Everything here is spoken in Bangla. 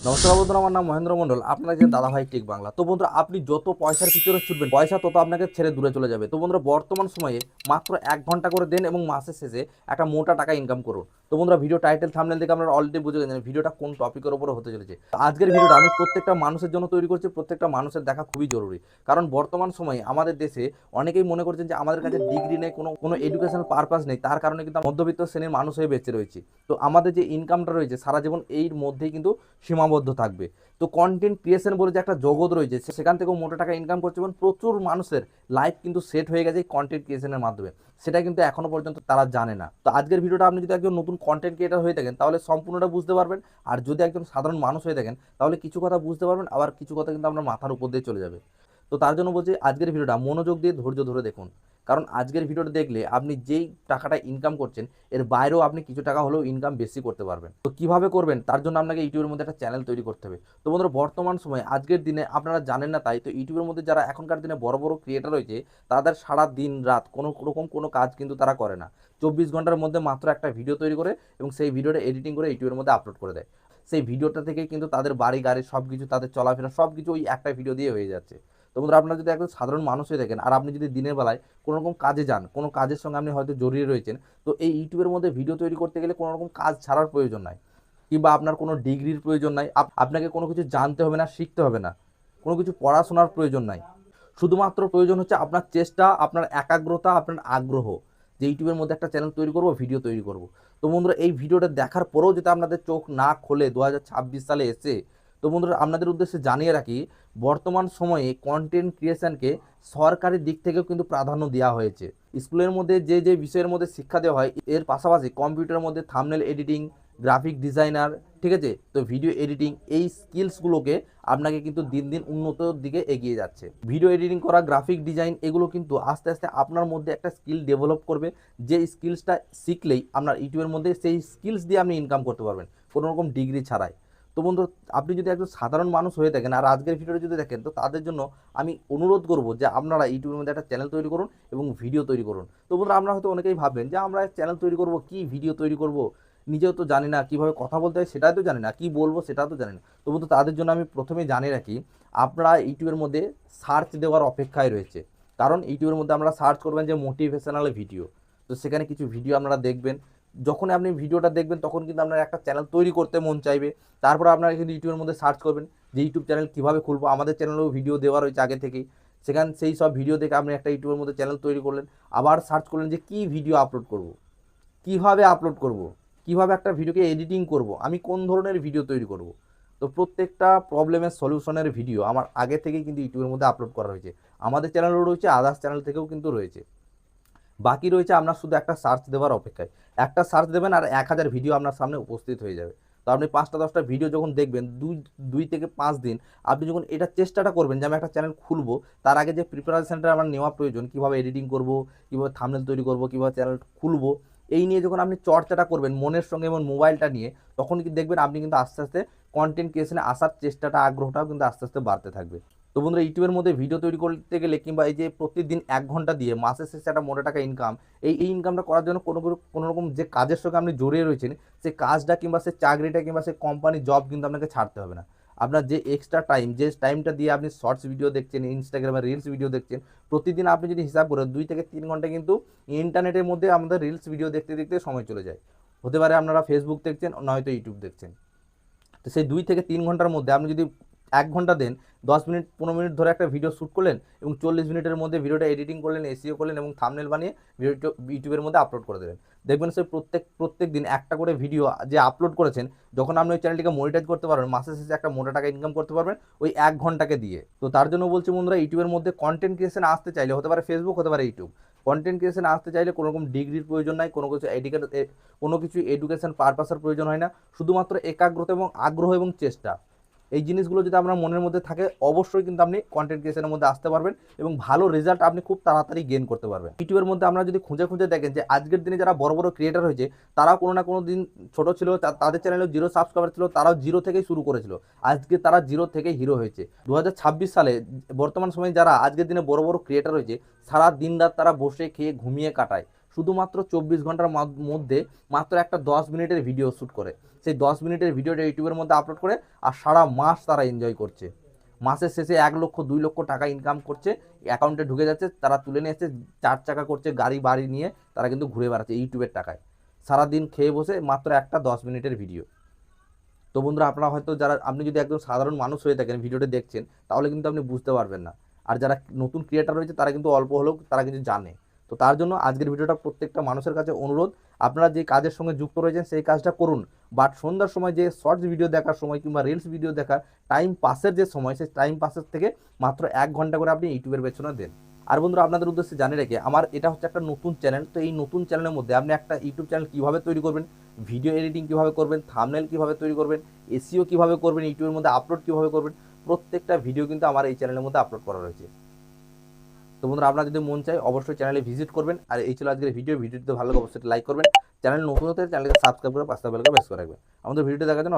নমস্কার বন্ধুরা, আমার নাম মহেন্দ্র মন্ডল। আপনারা যে দাদাভাই টেক বাংলা। তো বন্ধুরা, আপনি যত পয়সার ভিতরে ছুটবেন, পয়সা তত আপনাকে ছেড়ে দূরে চলে যাবে। তো বন্ধুরা, বর্তমান সময়ে মাত্র 1 ঘন্টা করে দেন এবং মাসের শেষে একটা মোটা টাকা ইনকাম করুন। তো বন্ধুরা, ভিডিও টাইটেল থাম্বনেল দেখে আপনারা অলরেডি বুঝে গেছেন ভিডিওটা কোন টপিকের উপরে হতে চলেছে। আজকের ভিডিওটা আমি প্রত্যেকটা মানুষের জন্য তৈরি করছি, প্রত্যেকটা মানুষের দেখা খুবই জরুরি। কারণ বর্তমান সময়ে আমাদের দেশে অনেকেই মনে করছেন যে আমাদের কাছে ডিগ্রি নেই, কোনো এডুকেশনাল পারপাস নেই, তার কারণে কিন্তু মধ্যবিত্ত শ্রেণীর মানুষ হয়ে বেঁচে রয়েছে। তো আমাদের যে ইনকামটা রয়েছে সারা জীবন এর মধ্যেই কিন্তু সীমাবদ্ধ থাকবে। তো কন্টেন্ট ক্রিয়েশন বলে যে একটা জগৎ রয়েছে, সেখান থেকেও মোটা টাকা ইনকাম করছে এবং প্রচুর মানুষের লাইফ কিন্তু সেট হয়ে গেছে এই কন্টেন্ট ক্রিয়েশনের মাধ্যমে। সেটা কিন্তু এখনো পর্যন্ত তারা জানে না। তো আজকের ভিডিওটা আপনি যদি একজন নতুন কন্টেন্ট ক্রিয়েটার হয়ে থাকেন তাহলে সম্পূর্ণটা বুঝতে পারবেন, আর যদি একজন সাধারণ মানুষ হয়ে থাকেন তাহলে কিছু কথা বুঝতে পারবেন, আবার কিছু কথা কিন্তু আপনার মাথার উপর দিয়ে চলে যাবে। তো তার জন্য বলছি আজকের ভিডিওটা মনোযোগ দিয়ে ধৈর্য ধরে দেখুন। কারণ আজকের ভিডিওটা দেখলে আপনি যেই টাকাটা ইনকাম করছেন এর বাইরেও আপনি কিছু টাকা হলেও ইনকাম বেশি করতে পারবেন। তো কিভাবে করবেন তার জন্য আপনাকে ইউটিউবের মধ্যে একটা চ্যানেল তৈরি করতে হবে। তো বন্ধুরা, বর্তমান সময়ে আজকের দিনে আপনারা জানেন না, তাই তো ইউটিউবের মধ্যে যারা এখনকার দিনে বড় বড় ক্রিয়েটার রয়েছে তাদের সারা দিন রাত কোনো রকম কোনো কাজ কিন্তু তারা করে না। 24 ঘন্টার মধ্যে মাত্র একটা ভিডিও তৈরি করে এবং সেই ভিডিওটা এডিটিং করে ইউটিউবের মধ্যে আপলোড করে দেয়। সেই ভিডিওটা থেকেই কিন্তু তাদের বাড়ি গাড়ি সব কিছু, তাদের চলাফেরা সব কিছু ওই একটা ভিডিও দিয়ে হয়ে যাচ্ছে। তো বন্ধুরা, আপনারা যদি একজন সাধারণ মানুষ হয়ে থাকেন আর আপনি যদি দিনের বেলায় কোনো রকম কাজে যান, কোনো কাজের সঙ্গে আপনি হয়তো জড়িয়ে রয়েছেন, তো এই ইউটিউবের মধ্যে ভিডিও তৈরি করতে গেলে কোনো রকম কাজ ছাড়ার প্রয়োজন নাই, কিংবা আপনার কোনো ডিগ্রির প্রয়োজন নাই, আপনাকে কোনো কিছু জানতে হবে না, শিখতে হবে না, কোনো কিছু পড়াশোনার প্রয়োজন নাই। শুধুমাত্র প্রয়োজন হচ্ছে আপনার চেষ্টা, আপনার একাগ্রতা, আপনার আগ্রহ, যে ইউটিউবের মধ্যে একটা চ্যানেল তৈরি করব, ভিডিও তৈরি করব। তো বন্ধুরা, এই ভিডিওটা দেখার পরেও যদি আপনাদের চোখ না খোলে 2026 সালে এসে, তো বন্ধুরা আপনাদের উদ্দেশ্যে জানিয়ে রাখি, বর্তমান সময়ে কন্টেন্ট ক্রিয়েশনকে সরকারি দিক থেকেও কিন্তু প্রাধান্য দেওয়া হয়েছে। স্কুলের মধ্যে যে যে বিষয়ের মধ্যে শিক্ষা দেওয়া হয় এর পাশাপাশি কম্পিউটারের মধ্যে থাম্বনেল এডিটিং, গ্রাফিক ডিজাইনার, ঠিক আছে, তো ভিডিও এডিটিং, এই স্কিলসগুলোকে আপনাকে কিন্তু দিন দিন উন্নতর দিকে এগিয়ে যাচ্ছে। ভিডিও এডিটিং করা, গ্রাফিক ডিজাইন, এগুলো কিন্তু আস্তে আস্তে আপনার মধ্যে একটা স্কিল ডেভেলপ করবে, যে স্কিলসটা শিখলেই আপনার ইউটিউবের মধ্যে সেই স্কিলস দিয়ে আপনি ইনকাম করতে পারবেন কোনো রকম ডিগ্রি ছাড়াই। তো বন্ধু, আপনি যদি একজন সাধারণ মানুষ হয়ে থাকেন আর আজকের ভিডিওটা যদি দেখেন, তো তাদের জন্য আমি অনুরোধ করব যে আপনারা ইউটিউবের মধ্যে একটা চ্যানেল তৈরি করুন এবং ভিডিও তৈরি করুন। তো বন্ধুরা, আমরা হয়তো অনেকেই ভাববেন যে আমরা চ্যানেল তৈরি করব, কি ভিডিও তৈরি করব, নিজেও তো জানি না কীভাবে কথা বলতে হয়, সেটাই তো জানি না, কী বলবো সেটাও তো জানি না। তো বন্ধু, তাদের জন্য আমি প্রথমেই জানিয়ে রাখি, আপনারা ইউটিউবের মধ্যে সার্চ দেওয়ার অপেক্ষায় রয়েছে। কারণ ইউটিউবের মধ্যে আমরা সার্চ করবেন যে মোটিভেশনাল ভিডিও, তো সেখানে কিছু ভিডিও আপনারা দেখবেন। যখন আপনি ভিডিওটা দেখবেন তখন কিন্তু আপনার একটা চ্যানেল তৈরি করতে মন চাইবে। তারপর আপনারা কিন্তু ইউটিউবের মধ্যে সার্চ করবেন যে ইউটিউব চ্যানেল কীভাবে খুলবো। আমাদের চ্যানেলেও ভিডিও দেওয়া রয়েছে আগে থেকেই। সেই সব ভিডিও দেখে আপনি একটা ইউটিউবের মধ্যে চ্যানেল তৈরি করলেন, আবার সার্চ করলেন যে কী ভিডিও আপলোড করব, কিভাবে আপলোড করব, কিভাবে একটা ভিডিওকে এডিটিং করব, আমি কোন ধরনের ভিডিও তৈরি করব। তো প্রত্যেকটা প্রবলেমের সলিউশনের ভিডিও আমার আগে থেকেই কিন্তু ইউটিউবের মধ্যে আপলোড করা হয়েছে। আমাদের চ্যানেলও রয়েছে, আদার্স চ্যানেল থেকেও কিন্তু রয়েছে। বাকি রয়েছে আপনার শুধু একটা সার্চ দেওয়ার অপেক্ষায়। একটা সার্চ দেবেন আর 1000 ভিডিও আপনার সামনে উপস্থিত হয়ে যাবে। তো আপনি 5টা 10টা ভিডিও যখন দেখবেন, 2 থেকে 5 দিন আপনি যখন এটা চেষ্টাটা করবেন যে আমি একটা চ্যানেল খুলবো, তার আগে যে প্রিপারেশনটা আমার নেওয়া প্রয়োজন, কীভাবে এডিটিং করব, কীভাবে থাম্বনেল তৈরি করব, কীভাবে চ্যানেল খুলবো, এই নিয়ে যখন আপনি চর্চাটা করবেন মনের সঙ্গে এবং মোবাইলটা নিয়ে, তখন কি দেখবেন আপনি কিন্তু আস্তে আস্তে কন্টেন্ট ক্রিয়েশনে আসার চেষ্টাটা, আগ্রহটাও কিন্তু আস্তে আস্তে বাড়তে থাকবে। তো বন্ধুরা, ইউটিউবের মধ্যে ভিডিও তৈরি করতে গেলে কিংবা এই যে প্রতিদিন 1 ঘন্টা দিয়ে মাসের শেষে একটা মোটা টাকা ইনকাম, এই ইনকামটা করার জন্য কোনো রকম যে কাজের সঙ্গে আপনি জড়িয়ে রয়েছেন সেই কাজটা কিংবা সেই চাকরিটা কিংবা সেই কোম্পানি জব কিন্তু আপনাকে ছাড়তে হবে না। আপনার যে এক্সট্রা টাইম, যে টাইমটা দিয়ে আপনি শর্টস ভিডিও দেখছেন, ইনস্টাগ্রামে রিলস ভিডিও দেখছেন, প্রতিদিন আপনি যদি হিসাব করেন 2 থেকে 3 ঘন্টা কিন্তু ইন্টারনেটের মধ্যে আমাদের রিলস ভিডিও দেখতে দেখতে সময় চলে যায়। হতে পারে আপনারা ফেসবুক দেখছেন, নয়তো ইউটিউব দেখছেন। তো সেই 2 থেকে 3 ঘন্টার মধ্যে আপনি যদি 1 ঘন্টা দেন, 10 মিনিট 15 মিনিট ধরে একটা ভিডিও শ্যুট করলেন এবং 40 মিনিটের মধ্যে ভিডিওটা এডিটিং করলেন, এসইও করলেন এবং থাম্বনেল বানিয়ে ভিডিওটা ইউটিউবের মধ্যে আপলোড করে দেবেন। দেখবেন সে প্রত্যেক দিন একটা করে ভিডিও যে আপলোড করেছেন, যখন আপনি ওই চ্যানেলটিকে মনিটাইজ করতে পারবেন, মাসের শেষে একটা মোটা টাকা ইনকাম করতে পারবেন ওই 1 ঘন্টাকে দিয়ে। তো তার জন্য বলছি বন্ধুরা, ইউটিউবের মধ্যে কন্টেন্ট ক্রিয়েশন আসতে চাইলে, হতে পারে ফেসবুক, হতে পারে ইউটিউব, কন্টেন্ট ক্রিয়েশন আসতে চাইলে কোনো রকম ডিগ্রির প্রয়োজন নাই, কোনো কিছু এডুকেশন পারপাসের প্রয়োজন হয় না। শুধুমাত্র একাগ্রতা এবং আগ্রহ এবং চেষ্টা, এই জিনিসগুলো যদি আপনার মনের মধ্যে থাকে, অবশ্যই কিন্তু আপনি কন্টেন্ট ক্রিয়েশনের মধ্যে আসতে পারবেন এবং ভালো রেজাল্ট আপনি খুব তাড়াতাড়ি গেইন করতে পারবেন। ইউটিউবের মধ্যে আমরা যদি খুঁজে খুঁজে দেখেন যে আজকের দিনে যারা বড় বড় ক্রিয়েটার হয়েছে, তারাও কোনো না কোনো দিন ছোট ছিল, তাদের চ্যানেলে 0 সাবস্ক্রাইবার ছিল, তারাও 0 থেকেই শুরু করেছিল, আজকে তারা 0 থেকে হিরো হয়েছে। 2026 সালে বর্তমান সময়ে যারা আজকের দিনে বড় বড় ক্রিয়েটার হয়েছে, সারা দিন রাত তারা বসে খেয়ে ঘুমিয়ে কাটায়, শুধুমাত্র 24 ঘন্টার মধ্যে মাত্র একটা 10 মিনিটের ভিডিও শ্যুট করে, সেই 10 মিনিটের ভিডিওটা ইউটিউবের মধ্যে আপলোড করে আর সারা মাস তারা এনজয় করছে। মাসের শেষে 1 লক্ষ 2 লক্ষ টাকা ইনকাম করছে, অ্যাকাউন্টে ঢুকে যাচ্ছে, তারা তুলে নিয়ে এসছে, 4 চাকা করছে, গাড়ি বাড়ি নিয়ে তারা কিন্তু ঘুরে বেড়াচ্ছে ইউটিউবের টাকায়, সারাদিন খেয়ে বসে মাত্র একটা 10 মিনিটের ভিডিও। তো বন্ধুরা আপনারা হয়তো যারা, আপনি যদি একদম সাধারণ মানুষ হয়ে থাকেন ভিডিওটা দেখছেন, তাহলে কিন্তু আপনি বুঝতে পারবেন না। আর যারা নতুন ক্রিয়েটার রয়েছে তারা কিন্তু অল্প হলেও তারা কিন্তু জানে। তো তার জন্য আজকের ভিডিওটা প্রত্যেকটা মানুষের কাছে অনুরোধ, আপনারা যে কাজের সঙ্গে যুক্ত রয়েছেন সেই কাজটা করুন, বাট সন্ধ্যার সময় যে শর্টস ভিডিও দেখার সময় কিংবা রিলস ভিডিও দেখার টাইম পাসের যে সময়, সেই টাইম পাসের থেকে মাত্র 1 ঘন্টা করে আপনি ইউটিউবের পেছনে দেন। আর বন্ধুরা আপনাদের উদ্দেশ্যে জানিয়ে রেখে, আমার এটা হচ্ছে একটা নতুন চ্যানেল, তো এই নতুন চ্যানেলের মধ্যে আপনি একটা ইউটিউব চ্যানেল কীভাবে তৈরি করবেন, ভিডিও এডিটিং কীভাবে করবেন, থাম্বনেল কীভাবে তৈরি করবেন, এসইও কীভাবে করবেন, ইউটিউবের মধ্যে আপলোড কীভাবে করবেন, প্রত্যেকটা ভিডিও কিন্তু আমার এই চ্যানেলের মধ্যে আপলোড করা রয়েছে। তো বন্ধুরা আপনার যদি মন চায় অবশ্যই চ্যানেলে ভিজিট করবেন। আর এই ছিল আজকের ভিডিওটি ভালো লাগে অবশ্যই লাইক করবেন, চ্যানেল নতুন হতে চ্যানেলকে সাবস্ক্রাইব করে পাশে বেলকে প্রেস করে রাখবেন। আমাদের ভিডিওটি দেখার জন্য